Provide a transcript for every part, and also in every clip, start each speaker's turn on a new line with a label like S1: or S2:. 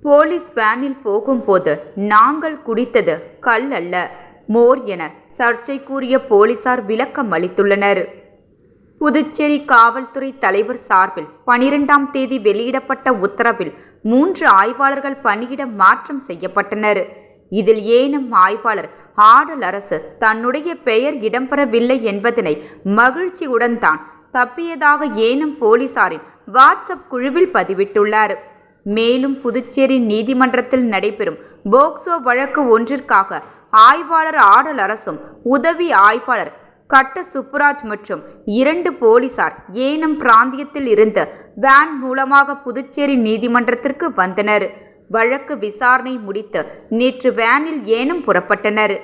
S1: Police வேனில் போகும்போது நாங்கள் குடித்தது கல் அல்ல, மோர் என சர்ச்சைக்குரிய போலீசார் விளக்கம் அளித்துள்ளனர். புதுச்சேரி காவல்துறை தலைவர் சார்பில் 12ஆம் தேதி வெளியிடப்பட்ட உத்தரவில் 3 ஆய்வாளர்கள் பணியிட மாற்றம் செய்யப்பட்டனர். இதில் ஏனம் ஆய்வாளர் ஆடல் அரசு தன்னுடைய பெயர் இடம்பெறவில்லை என்பதனை மகிழ்ச்சியுடன் தான் தப்பியதாக ஏனம் போலீசாரின் வாட்ஸ்அப் குழுவில் பதிவிட்டுள்ளார். மேலும் புதுச்சேரி நீதிமன்றத்தில் நடைபெறும் போக்சோ வழக்கு ஒன்றிற்காக ஆய்வாளர் ஆடல் அரசும் உதவி ஆய்வாளர் கட்ட சுப்புராஜ் மற்றும் 2 போலீசார் ஏனம் பிராந்தியத்தில் இருந்து வேன் மூலமாக புதுச்சேரி நீதிமன்றத்திற்கு வந்தனர். வழக்கு விசாரணை முடித்து நேற்று வேனில் ஏனம் புறப்பட்டனர்.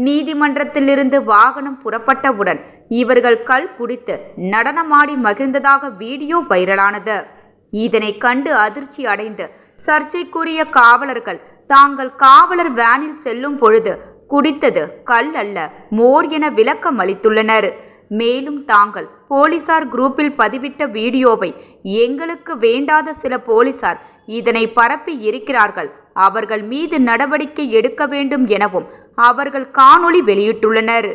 S1: நீதிமன்றத்திலிருந்து வாகனம் புறப்பட்டவுடன் இவர்கள் கல் குடித்து நடனமாடி மகிழ்ந்ததாக வீடியோ வைரலானது. இதனை கண்டு அதிர்ச்சி அடைந்து சர்ச்சைக்குரிய காவலர்கள் தாங்கள் காவலர் வேனில் செல்லும் பொழுது குடித்தது கல் அல்ல, மோர் என விளக்கம் அளித்துள்ளனர். மேலும் தாங்கள் போலீசார் குரூப்பில் பதிவிட்ட வீடியோவை எங்களுக்கு வேண்டாத சில போலீசார் இதனை பரப்பி இருக்கிறார்கள், அவர்கள் மீது நடவடிக்கை எடுக்க வேண்டும் எனவும் அவர்கள் காணொளி வெளியிட்டுள்ளனர்.